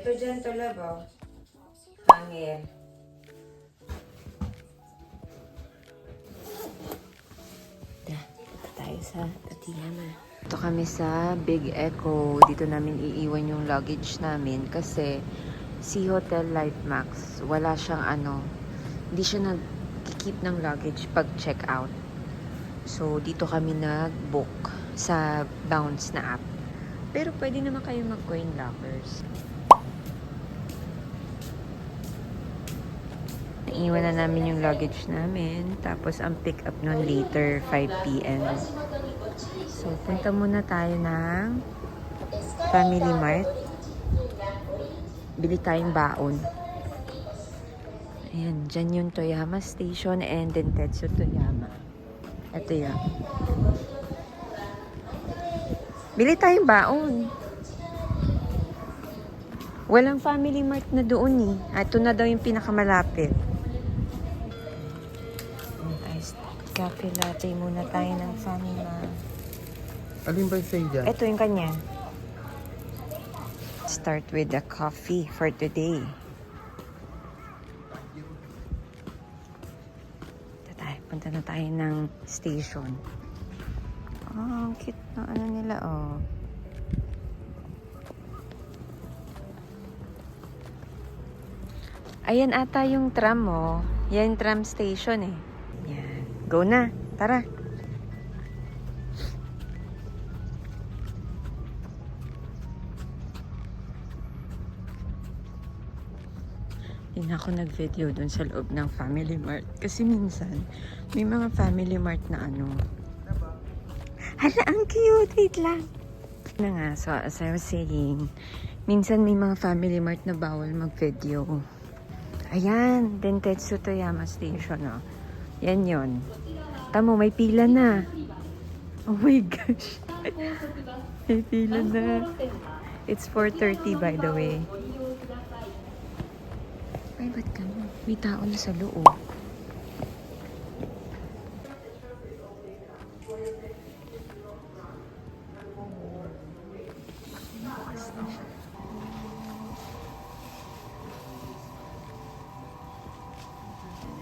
Ito dyan to love, oh. Hangir. Tayo sa Tatiyama. Ito kami sa Big Echo. Dito namin iiwan yung luggage namin kasi si Hotel Life Max, wala siyang hindi siya nag-keep ng luggage pag check out. So, dito kami nag-book sa Bounce na app. Pero pwede naman kayo mag-coin lockers. Naiwan na namin yung luggage namin. Tapos, ang pick up nun later, 5 p.m. So, punta muna tayo ng Family Mart. Bili tayong baon. Ayan, dyan yung Toyama Station and then Tetsu Toyama. Ito yan. Bili tayong baon. Walang Family Mart na doon eh. Ito na daw yung pinakamalapit. Iced coffee latte muna tayo ng Family Mart. Alin ba sa'yo dyan? Ito yung kanya. Start with the coffee for today. Punta na tayo ng station. Oh, ang cute na nila, oh. Ayan ata yung tram, oh. Yan yung tram station, eh. Yan. Go na. Tara. Hindi na ako nag-video dun sa loob ng Family Mart. Kasi minsan, may mga Family Mart na Hala, ang cute! Wait lang. Na nga, so as I was saying, minsan may mga Family Mart na bawal mag-video. Ayan, Dentetsu Toyama Station, oh. Yan yun. Tamo, may pila na. Oh my gosh. May pila na. It's 4:30 by the way. Ay, ba't gano'n? May tao na sa loob.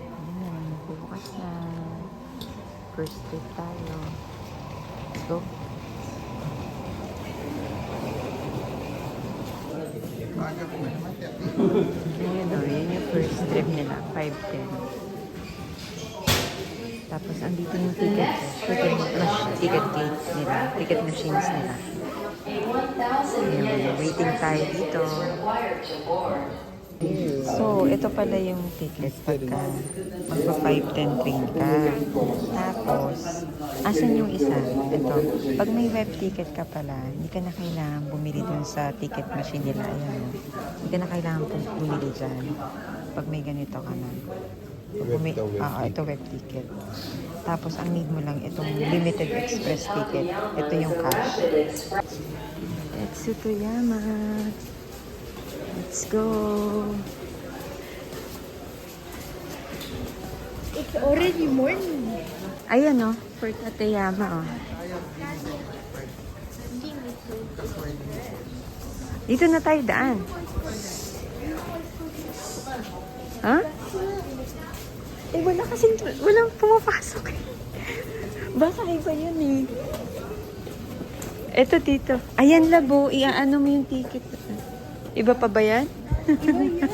Ayan, bukas na. First trip tayo. Let's go. Ayan o, yan yung first trip nila, 5:10. Tapos, andito yung ticket gate nila, ticket machines nila. Ayan, waiting tayo dito. So, ito pala yung ticket pagka magpa 5:10 train ka. Tapos, asan yung isa? Ito, pag may web ticket ka pala, hindi ka na kailangan bumili dun sa ticket machine nila. Ayan, hindi ka na kailangan bumili dyan. Pag may ganito ka na. Ito web ticket. Tapos, ang need mo lang itong limited express ticket. Ito yung cash. Tetsu Toyama. Let's go. It's already morning. Ayan o, for Tateyama o. Dito na tayo daan. Ha? Eh, walang pumapasok eh. Baka iba yun eh. Eto dito. Ayan labo, iaano mo yung ticket. Iba pa ba yan? Iba yan.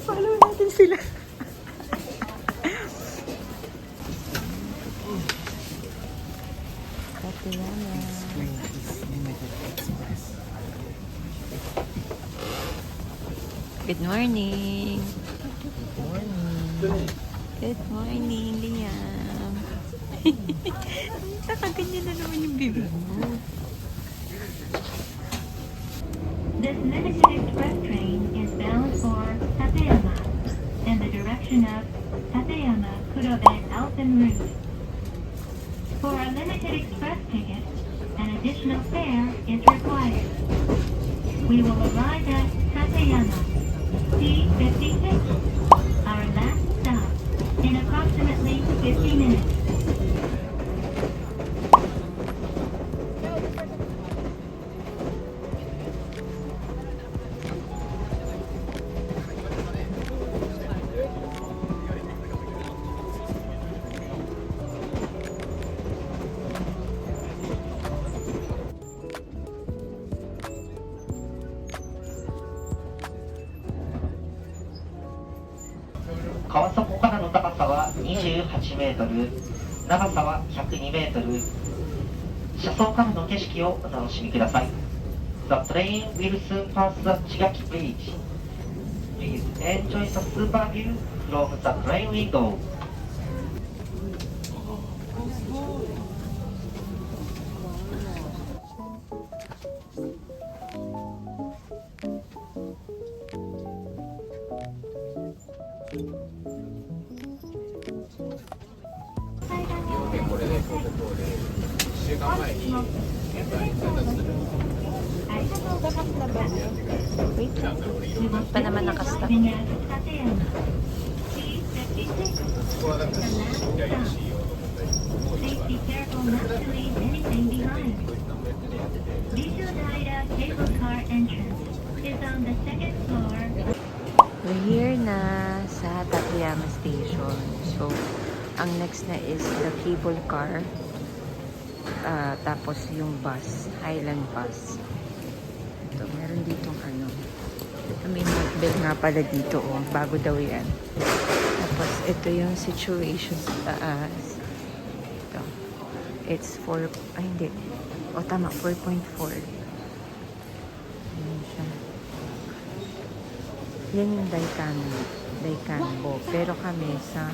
Follow natin sila. Tateyama. Good morning. Good morning, Liam. Nakaganyan na naman yung bibig mo. This limited express train is bound for Tateyama in the direction of Tateyama-Kurobe Alpen route. For a limited express ticket, an additional fare is required. We will arrive at Tateyama, T56, our last stop, in approximately 50 minutes. 川底からの高さは28メートル、長さは102メートル。車窓からの景色をお楽しみください。The train will soon pass the Chigaki Bridge. Please enjoy the super view from the train window. Wait lang. Pa naman nakastop. Please be careful not to leave anything behind. Bishudaira cable car entrance is on the second floor. We're here na sa Tateyama Station. So, ang next na is the cable car. Tapos yung bus, Highland Bus. Ito, meron ditong ano. May notebell nga pala dito, oh. Bago daw yan. Tapos, ito yung situation sa taas. Ito. It's 4, ay hindi. O, tama, 4.4. Ayan siya. Yan yung Daikanbo. Pero kami sa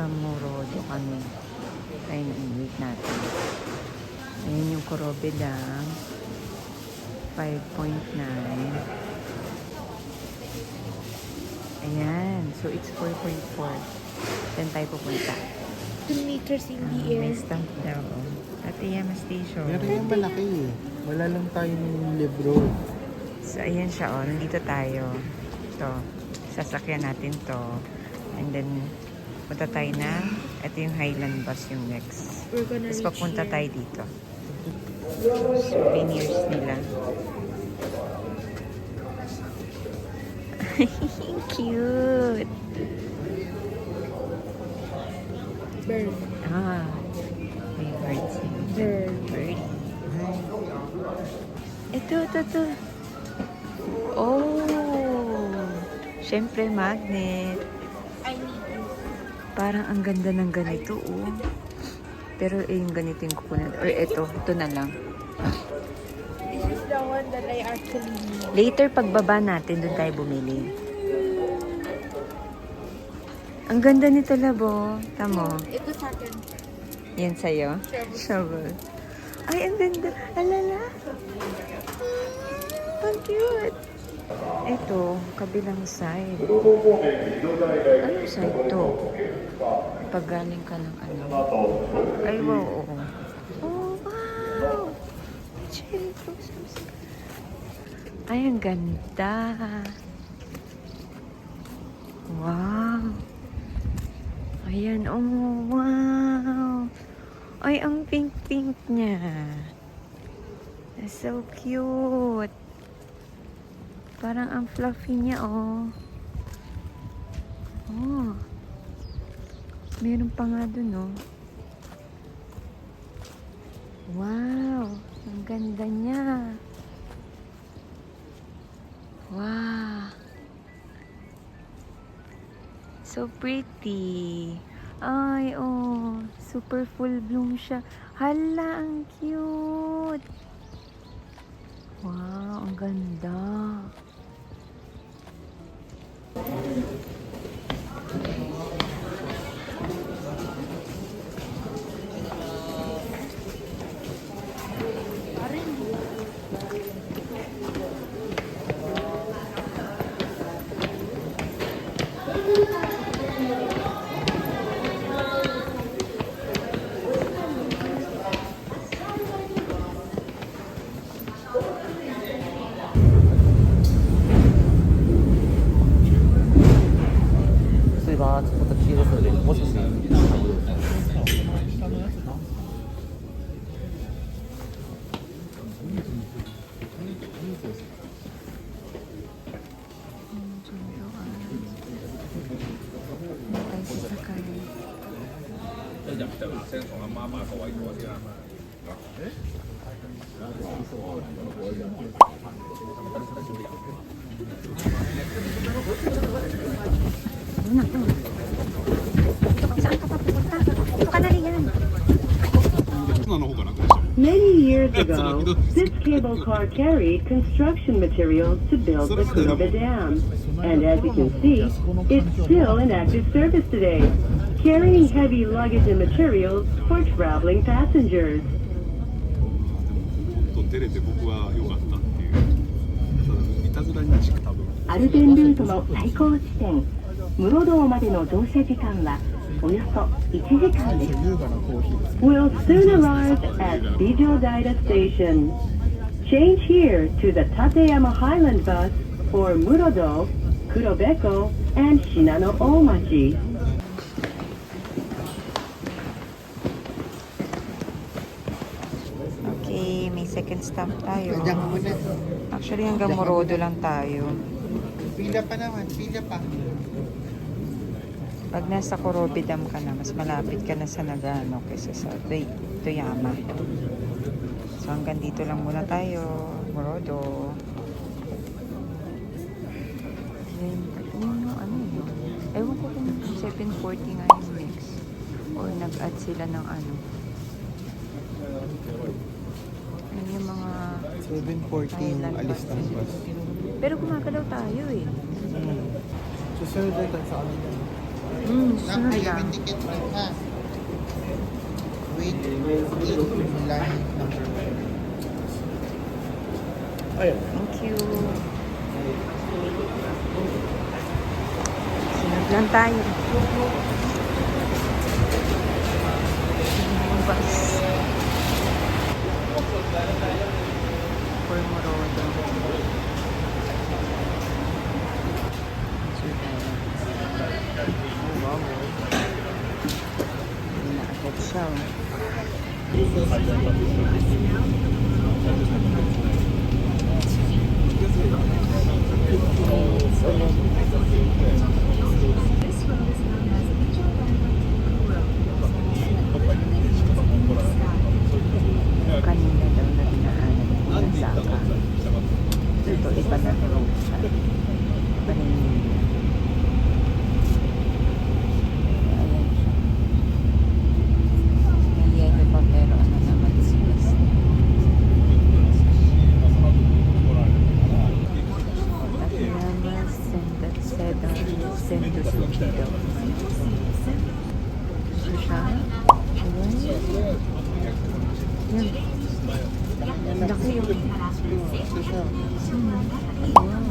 Morodo kami. Kaya na-wait natin. Ayan yung Kurobe lang. 5.9. Ayan. So, it's 4.4. Saan tayo pupunta? 2 meters in the air. May stamp daw. Tateyama Station. Pero yung malaki eh. Wala lang tayo ng libro. So, ayan siya, oh. Nandito tayo. Ito. Sasakyan natin to. And then, punta tayo na. Ito yung Highland Bus yung next. We're gonna Tapos reach papunta here. tayo dito. Souvenirs nila. Cute! Bird. Ah, may birds yun. Bird. Birdie. Ito. Oh! Siyempre, magnet. I need you. Parang ang ganda ng ganito, oh. Pero yung ganito yung kukunan. Or ito na lang. This is the one that I actually need. Later, pagbaba natin, doon tayo bumili. Ang ganda nito, Labo. Tamo. Ito sa akin. Yan sa'yo? Shovel. Ay, ang ganda. Alala. Ang cute. Ito, kabilang side. Anong side to? Pag galing ka ng ano. Ay, wow. Oh, wow. Cherry blossoms. Ay, ang ganda. Wow. Ayan, oh, wow. Ay, ang pink-pink niya. That's so cute. Parang ang fluffy niya, oh. Oh. Meron pa nga dun, oh. Wow. Ang ganda niya. Wow. So pretty. Ay, oh. Super full bloom siya. Hala, ang cute. Wow, ang ganda. ago, this cable car carried construction materials to build the Kurobe Dam. And as you can see, it's still in active service today, carrying heavy luggage and materials for traveling passengers. と出れて僕は良かったっていうただいたずらに近く多分アルペンルートの最高地点、室堂までの乗車時間はおよそ1時間です。優雅なコーヒーですね。 We'll soon arrive at Bijodaida Station. Change here to the Tateyama Highland bus for Murodo, Kurobeko, and Shinano Omachi. Okay, may second stop tayo. Diyan ka muna. Actually, hanggang Morodo lang tayo. Pila pa naman, pila pa. Pag nasa Kurobe Dam ka na, mas malapit ka na sa Nagano kaysa sa Toyama. So hanggang dito lang muna tayo, Morodo. Then, ano yun? Ewan ko kung 7:40 nga yung next. Or nag-add sila ng ano. Ano yung mga 7:40 yung Highland alis ng bus. Pero gumagalaw tayo eh. Susunod na tayo sa kanila. Sunod lang. ticket mo ha. Wait, line number 1. Thank you. Sunod lang tayo. Yung bus. For Morodo. Naagad siya. Kanina daw na dinaanan ng Saka. Ito, iba na road siya. Iba na yung ayan siya. May yellow pa pero ano naman silas. Takayama Sendo Sushi daw. Ito siya. Ayan. Yan. Laki yung Ito siya. Ayan.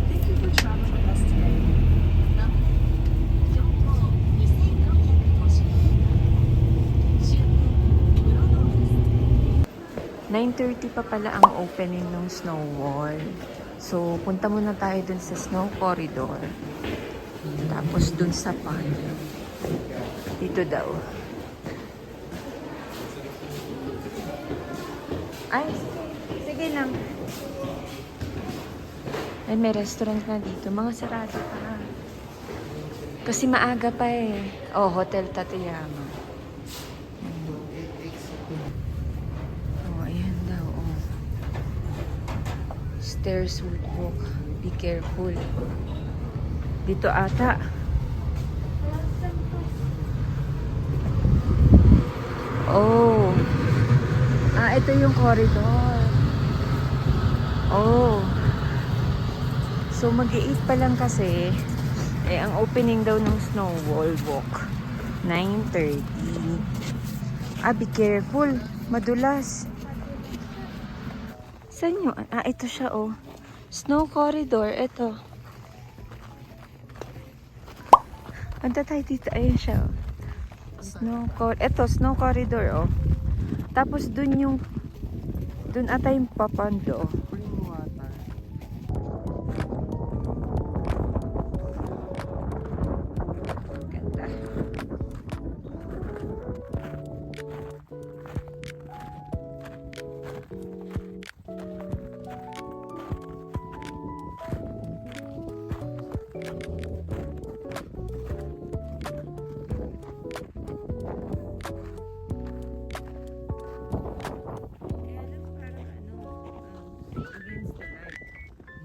Thank you for traveling with us today. 9:30 pa pala ang opening ng snow wall. So, punta muna tayo dun sa snow corridor. Tapos dun sa pond. Dito daw. Ay, sige lang. Ay, may restaurant na dito. Mga sarado pa. Kasi maaga pa eh. Oh, Hotel Tateyama. Oh, ayan daw. Oh. Stairs would walk. Be careful. Dito ata. Oh. Ah, ito yung corridor. Oh. So, mag-8 pa lang kasi. Eh, ang opening daw ng Snow Wall Walk, 9:30. Ah, be careful. Madulas. Saan yun? Ah, ito siya, oh. Snow Corridor. Ito. Punta tayo dito. Ayun siya, oh. Ito, Snow Corridor, oh. Tapos, dun ata yung papando, oh. Ganda.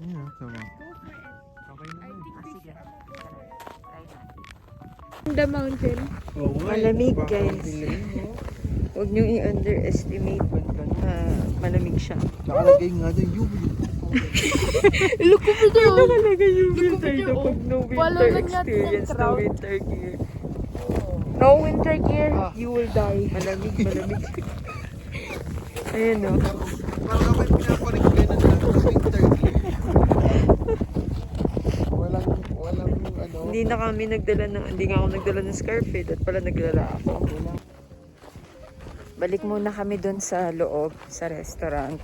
Yeah, tama. The mountain. Malamig, guys. Huwag niyong i-underestimate. Malamig siya. Nakalagay nga dyan, UV. Look over there. Nakalagay yung winter winter daw. pag no Follow winter lang natin ang experience, no crowd. winter gear. No winter gear, you will die. Malamig. Ayan, oh. Parang ako yung pinaparinggan na winter gear. Walang ano. Hindi nga ako nagdala ng scarf eh. Dapat pala naglala ako. Balik muna kami doon sa loob, sa restaurant.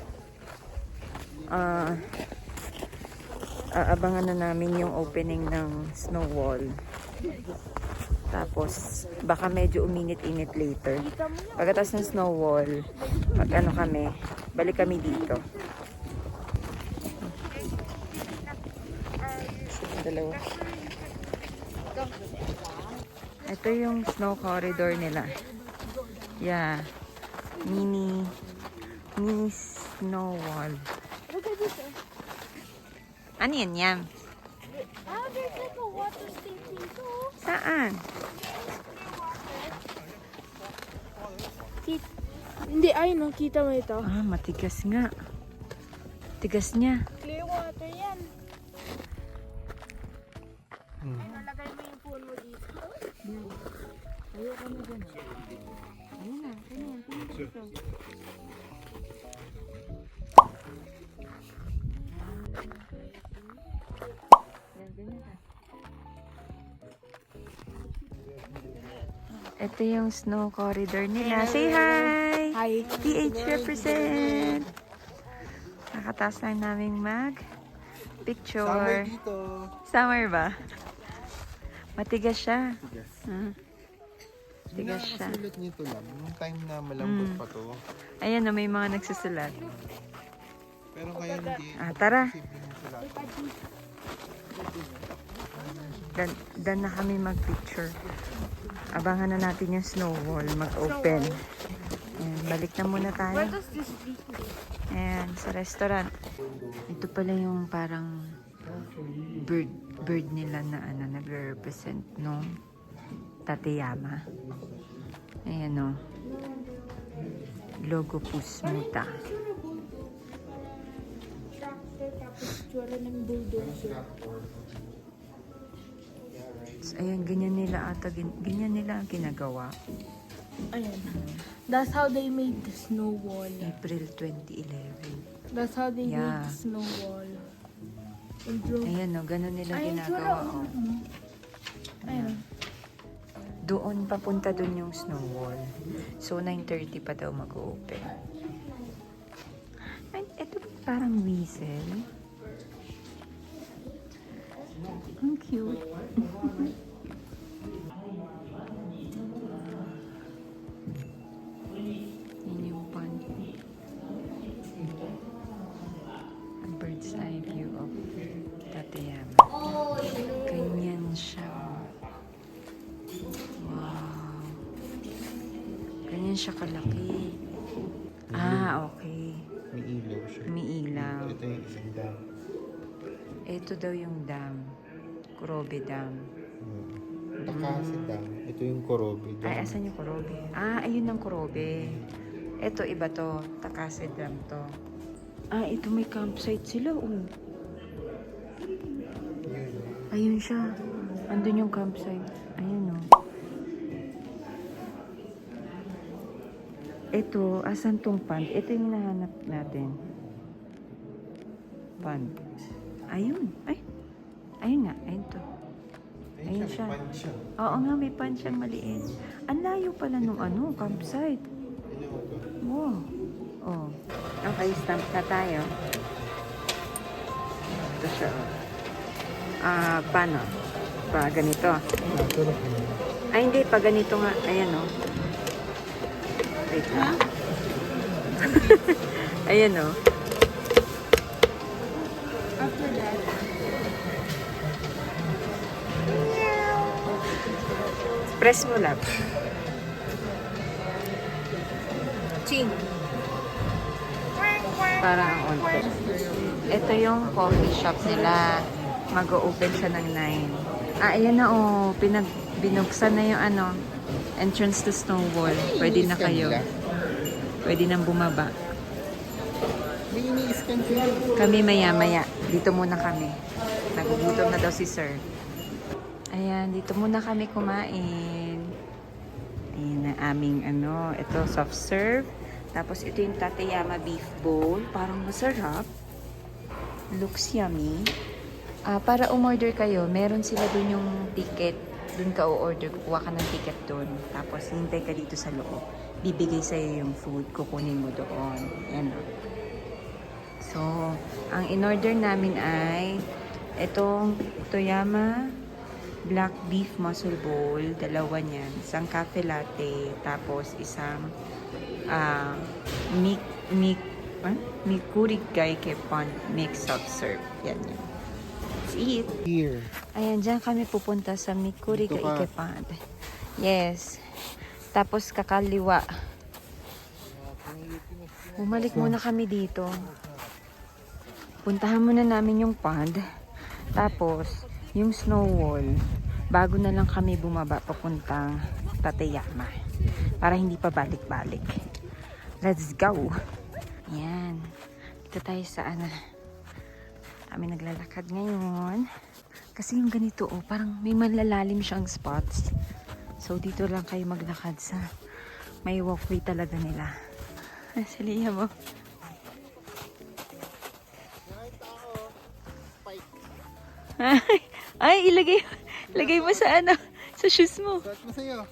Aabangan na namin yung opening ng Snow Wall. Tapos, baka medyo uminit-init later. Pagkatapos ng Snow Wall, pag ano kami, balik kami dito. Dalawa. Ito yung snow corridor nila. Yeah. Mini snow wall. Look at this. Ano yan yan? Ah, there's like a water station too. Saan? Hindi, ay no, kita mo ito. Ah, matigas nga. Tigas niya. Clear water yan. Ay, nalagay mo yung phone mo dito. Ayoko na dyan. Ayun na, ganyan. Dito. Ito yung snow corridor nila. Say hi! Hi. PH represent! Nakataas lang naming picture. Summer dito. Summer ba? Matigas siya. Yes. Tigas siya. Nakakasulat nito lang. Nung time na malambot pa to. Ayan na, may mga nagsusulat. Pero kaya hindi. Tara. Simpleng sulat. Dan na kami mag-picture. Abangan na natin yung snow wall mag-open. Ayan, balik na muna tayo. Where does this lead? Ayan, sa restaurant. Ito pala yung parang bird nila na nagre-represent no Tateyama. Ayan o. Logo Pusmuta. Tractor tapos tsura ng bulldozer. So, ayan, ganyan nila ang ginagawa. Ayan. That's how they made the snow wall. April 2011. That's how they Yeah. made the snow wall. And drove. Ayan o, ganun nila Ayan, ginagawa. tsura. Oh. Ayan. Doon, papunta doon yung snow wall. So, 9:30 pa daw mag-open. Ay, ito parang whistle. Ang cute. Yan yung pond. A bird's eye view of Tateyama. Ganyan siya. Wow. Ganyan siya kalaki. Ah, okay. May ilaw siya. May ilaw. Ito yung isang dam. Ito daw yung dam. Kurobe Dam. Takasi dam. Ito yung Kurobe dam. Ay, asan yung Kurobe? Ah, ayun ang Kurobe. Ito, iba to. Takase drum to. Ah, ito may campsite sila, oh. Ayun siya. Andun yung campsite. Ayun, oh. Ito, asan tong pond? Ito yung hinahanap natin. Pond. Ayun. Ay. Ayun nga. Ayun to. Ayun siya. Oo nga, may pond siyang maliit. Ang layo pala nung campsite. Wow. Oh. Okay, stamp na tayo. Ito siya. Paano? Pa ganito. Ay, hindi. Pa ganito nga. Ayan, oh. Wait lang. Ayan, oh. After that, Press mo lang. ching. Parang ang onte. Ito yung coffee shop nila. Mag-o-open siya ng 9. Ayan na, oh. Binuksan na yung entrance to Snowball. Pwede na kayo. Pwede nang bumaba. May ini-scan sila. Kami maya-maya. Dito muna kami. Nagugutom na daw si Sir. Ayan, dito muna kami kumain. Ayan ang aming ito, soft serve. Tapos ito yung Tateyama beef bowl. Parang masarap. Looks yummy. Para umorder kayo, meron sila dun yung ticket. Dun ka o-order, kukuha ka ng ticket dun. Tapos hintay ka dito sa loob. Bibigay sa'yo yung food, kukunin mo doon. Yan o. So, ang in-order namin ay itong Toyama Black Beef Muscle Bowl. Dalawa niyan. Isang cafe latte. Tapos isang Mikuri Gaike Pond Mix Soft Serve. Yan yun. Let's eat. Here. Ayan, dyan kami pupunta sa Mikuri Dito ka. Gaike Pond. Yes. Tapos kakaliwa. Bumalik muna kami dito. Puntahan muna namin yung pond. Tapos, yung snow wall. Bago na lang kami bumaba papuntang Tateyama. Para hindi pa balik-balik. Let's go! Yan. Dito tayo sa kami naglalakad ngayon. Kasi yung ganito, parang may malalalim siyang spots. So, dito lang kayo maglakad sa may walkway talaga nila. Saliya mo. Ay, ilagay mo sa sa shoes mo. Start mo sa'yo.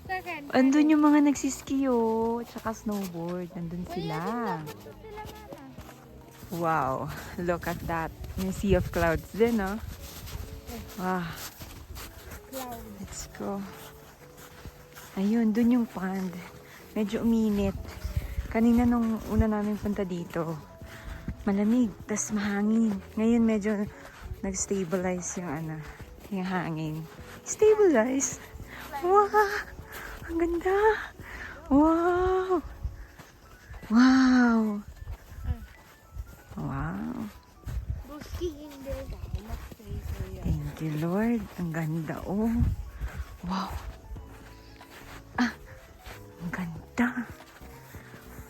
Second. Andun yung mga nagsiskiyo, tsaka snowboard. Nandun sila. Wow, look at that. May sea of clouds din, no? Wow. Let's go. Ayun, dun yung pond. Medyo uminit. Kanina nung una namin punta dito, malamig, tas mahangin. Ngayon medyo nag-stabilize yung hangin. Stabilize? Wow! Ang ganda! Wow! Wow! Wow! Thank you, Lord. Ang ganda, oh. Wow! Ang ganda!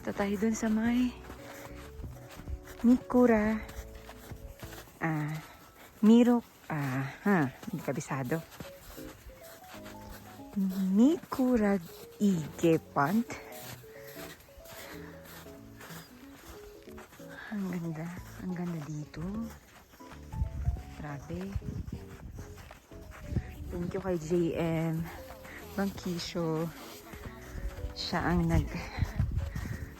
Ito tayo dun sa may Mikura. Hindi kabisado. Mikura Ige Pond. Ang ganda. Ang ganda dito. Grabe. Thank you kay JM Bangkisyo. Siya ang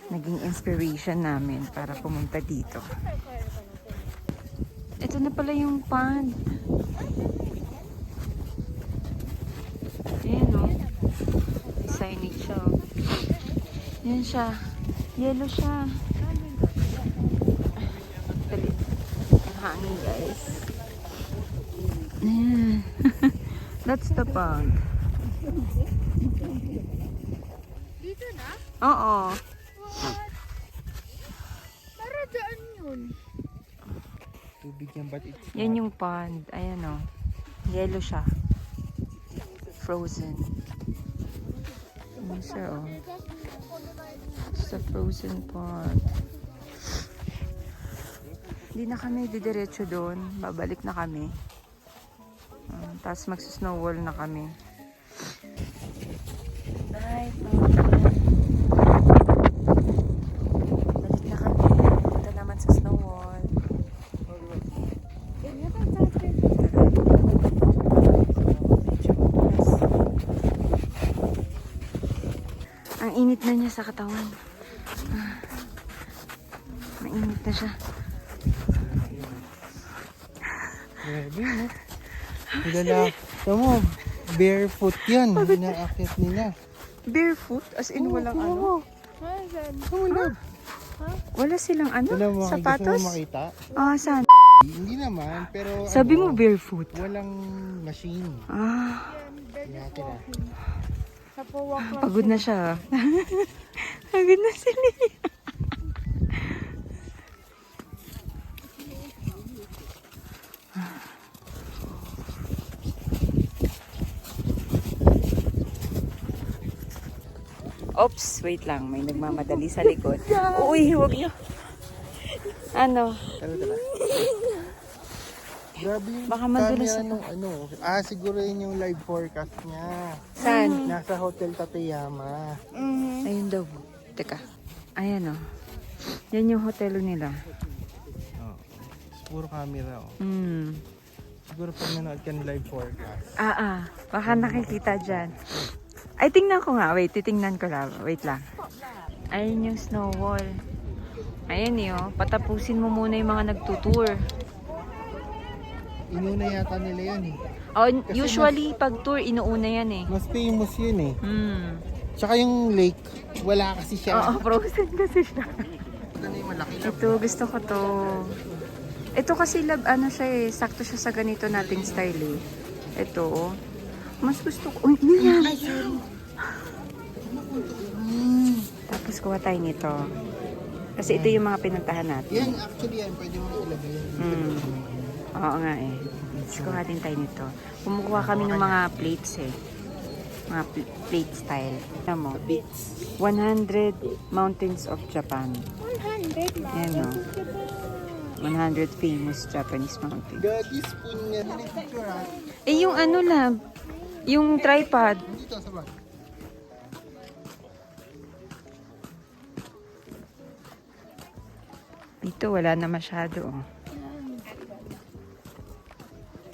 naging inspiration namin para pumunta dito. Ito na pala yung pond. Ayan, o. May signage siya, o. Yan siya. Yellow siya. Galit. Ang hangin, guys. Ayan. That's the pond. Dito na? Oo. What? Para dyan yun. Tubig yan, but it's Yan yung pond. Ayan, o. Yellow siya. Frozen. Ano siya, oh. Sa frozen pond. Hindi na kami didiretso doon. Babalik na kami. Tapos magsusnowball na kami. Bye, balik na kami. Punta naman sa snowball. Ang init na niya sa katawan. Mainit na siya. Grabe, no? Nilala, mo, barefoot yan. Inaakit nila. Barefoot? As in walang ano? Wala. Wala silang ano? Wala mo, gusto Sapatos? mo makita? Ah, saan? Hindi naman, pero Sabi mo ano, barefoot. walang machine. Ah, Inaakit na. pagod na siya. Pagod na si Lia. Oops, wait lang. May nagmamadali sa likod. Uy, huwag niyo. Ano? Tara. Grabe yung Baka madulas camera nung ano. Siguro yun yung live forecast niya. Saan? Nasa Hotel Tateyama. Ayun daw. Teka. Ayan, oh. Yan yung hotel nila. Oh. Puro camera, oh. Siguro pag nanood ka ng live forecast. Baka nakikita dyan. Ay, tingnan ko nga. Wait, titingnan ko lang. Wait lang. Ayun yung snow wall. Ayan oh. Patapusin mo muna yung mga nagtutour. Inuna yata nila yan eh. Oh, usually, pag tour, inuuna yan eh. Mas famous yun eh. Tsaka yung lake, wala kasi siya. Oo, frozen kasi siya. Ito na yung malaki lang. Ito, gusto ko to. Ito kasi, ano siya eh. Sakto siya sa ganito nating style eh. Ito, oh. Mas gusto ko. Uy, yan. Tapos kuha tayo nito. Kasi ito yung mga pinuntahan natin. Yan, actually yan. Pwede mo ilagay yan. Oo nga eh. Tapos kuha din tayo nito. Kumukuha kami ng mga plates eh. Mga plate style. Alam mo? 100 Mountains of Japan. 100 Yan o. 100 famous Japanese mountains. Daddy spoon niya. Hindi picture ha. Eh yung ano lang. Yung tripod. Dito sa bag. Dito wala na masyado. Oh.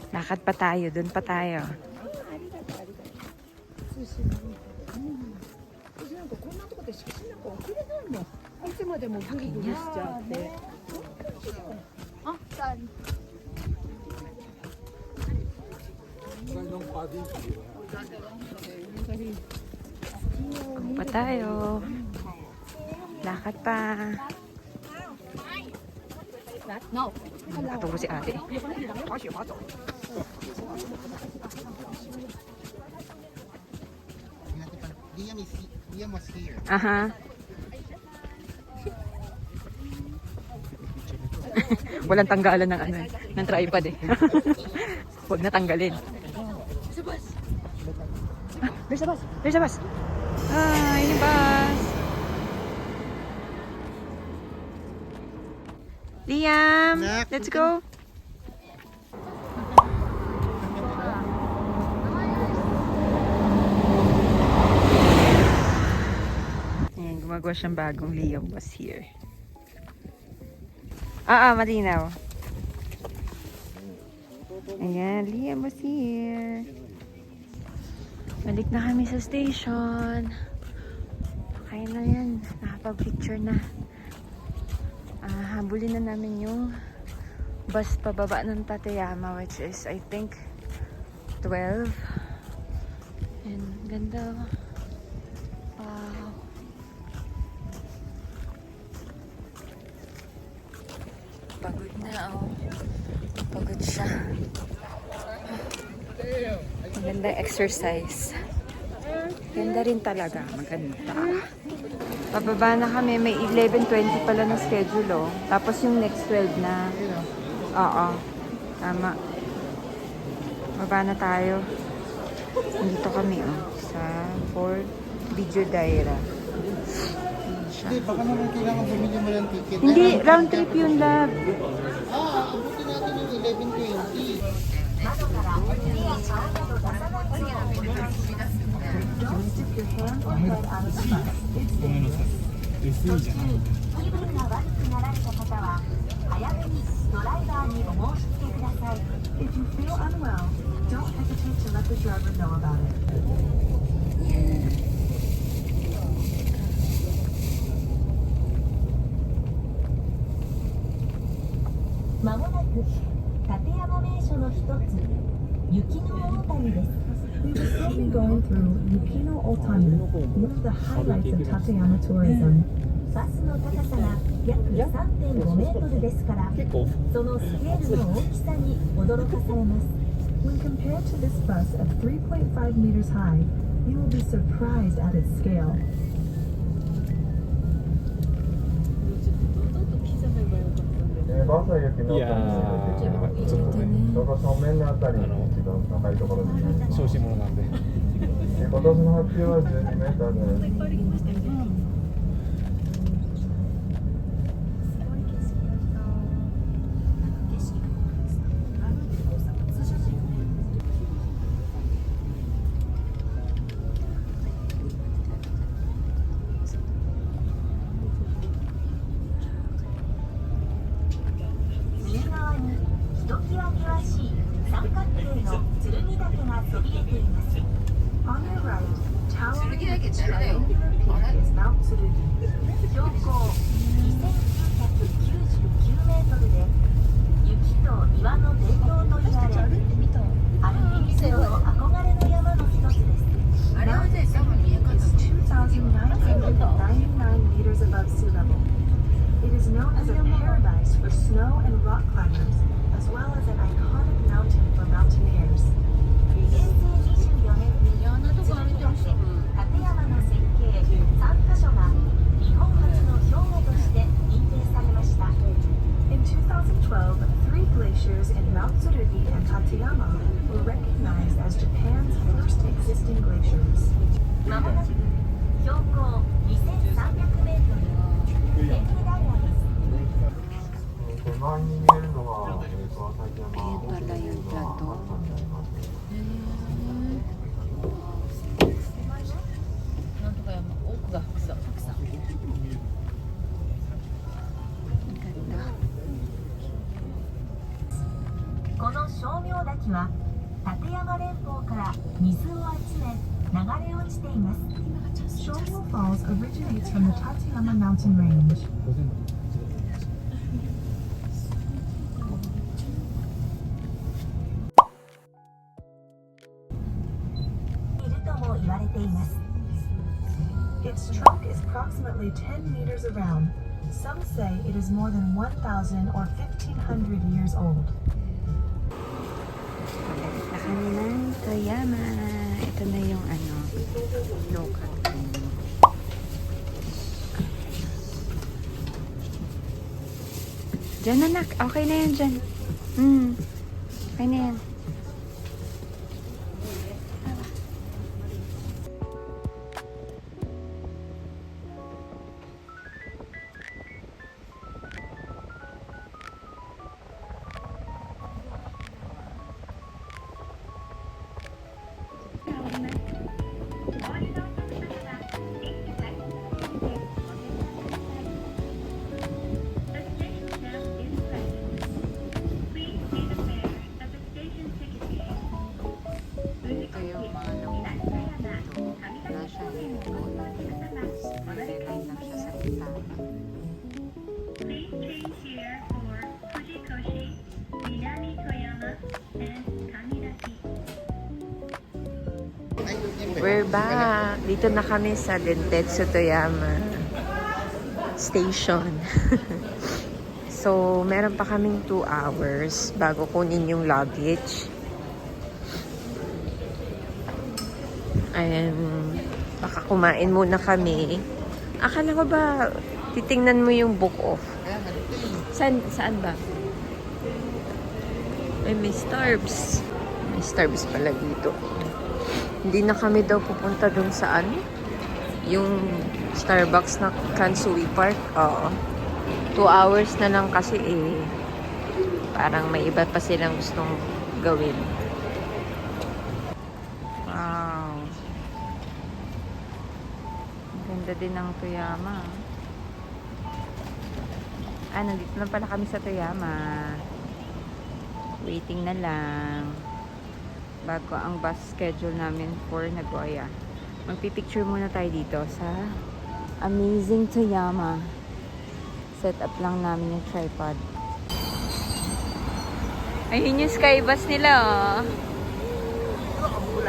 Lakad pa tayo. Doon pa tayo. Pa tayo. Lakad pa. Nakatulog si ate. Liam was here. Aha. Walang tanggalan ng ano, ng tripod eh. Huwag na tanggalin. There's a bus! There's a bus! Ay, yung bus! Liam! Let's go! Ayan, gumagawa siyang bagong Liam was here. Malinaw. Ayan, Liam was here. Balik na kami sa station. Okay na yan. Nakapag-picture na. Habulin na namin yung bus pababa ng Tateyama, which is, I think, 12. And ganda. Wow. Pagod na, oh. Pagod siya. Maganda exercise. Ganda rin talaga. Maganda. Pababa na kami. May 11:20 pala na schedule, oh. Tapos yung next 12 na. Oo. Tama. Baba na tayo. Dito kami, oh. Sa 4 Video Daira. Hindi, baka naman kailangan bumili mo ng ticket. Hindi, round trip yun, love. Abutin natin yung 11:20. If you feel unwell, don't hesitate to let the driver know about it. まもなく立山名所の一つ雪の大谷です。 We will still be going through Yukino Otani, one of the highlights of Tateyama tourism. バスの高さが約 3.5 メートルですからそのスケールの大きさに驚かされます。 When compared to this bus of 3.5 meters high, you will be surprised at its scale. バスは雪の下にちょっとね、その正面のあたりに一番高いところです。小心者なんで。今年の発表は12メーターです。右側にひときわ険しい三角形の剣岳がそびえています。 On your right, towering the triangular peak is Mount Tsurugi. 標高2999メートルで雪と岩の伝統と言われアルピニストの憧れの山の一つです。 Mount Tsurugi is 2,999 meters above sea level. It is known as a paradise for snow and rock climbers, as well as an iconic mountain for mountaineers. 平成24年に鶴見岳立山の絶景3カ所が日本初の氷河として認定されました。 In 2012, 3 glaciers in Mount Tsurugi and Tateyama were recognized as Japan's first existing glaciers. まもなく標高2300メートル天狗平です。手前に見えるのが、旭山本流がになります。なんとか山奥が白山。この称名滝は立山連峰から水を集め流れ落ちています。 Shomyo Falls originates from the Tateyama mountain range. いるとも言われています。 Its trunk is approximately 10 meters around. Some say it is more than 1,000 or 1,500 years old. Balik na kami ng Toyama. Ito na yung local train. Diyan anak, okay na yan dyan. Okay na yan. Ito yung mga nakukuha dito. Wala siya nilagay lang siya sa bintana. Please change here for Fujikoshi, Minami Toyama, and Kamidaki. We're back! Dito na kami sa Dentetsu Toyama Station. So, meron pa kaming 2 hours bago kunin yung luggage. Ayan, baka kumain muna kami. Akala ko ba, titingnan mo yung book off? Saan ba? Ay, may Starbucks. May Starbucks pala dito. Hindi na kami daw pupunta dun sa Yung Starbucks na Kansui Park, oo. 2 hours na lang kasi eh. Parang may iba pa silang gustong gawin. Wow. Ang ganda din ng Toyama. Nandito na pala kami sa Toyama. Waiting na lang. Bago ang bus schedule namin for Nagoya. Magpipicture muna tayo dito sa amazing Toyama. Set up lang namin yung tripod. Ayun yung skybus nila, oh.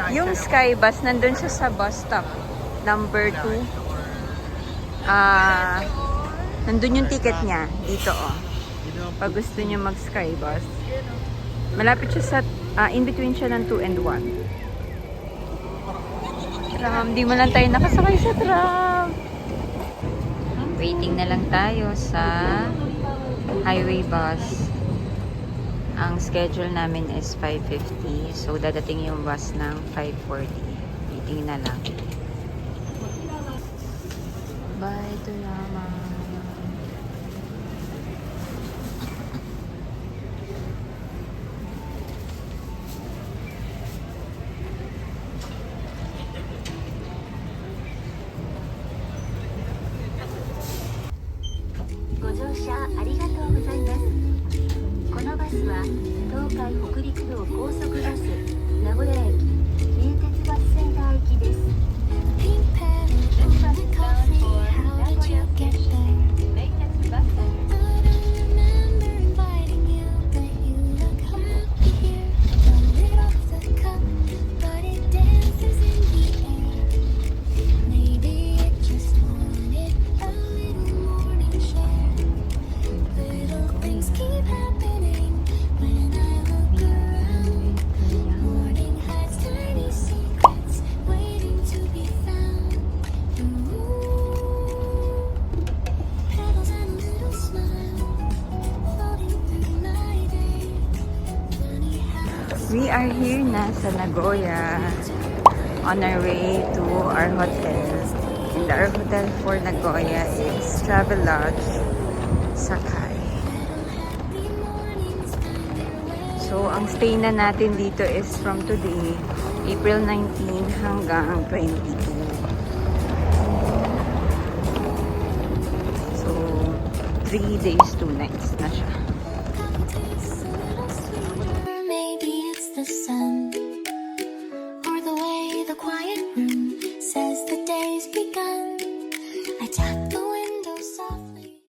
Yung skybus, nandun siya sa bus stop. Number 2. Nandun yung ticket niya. Dito, oh. Pag gusto niyo mag-skybus. Malapit siya sa, in between siya ng 2 and 1. Tram, di mo lang tayo nakasakay sa tram. Waiting na lang tayo sa highway bus. Ang schedule namin is 5:50. So, dadating yung bus ng 5:40. Waiting na lang. Bye, Toyama. We are here na sa Nagoya on our way to our hotel. And our hotel for Nagoya is Travelodge Sakai. So, ang stay na natin dito is from today, April 19 hanggang 22. So, 3 days, 2 nights na siya. The sun, or the way the quiet room says the day's begun. I tap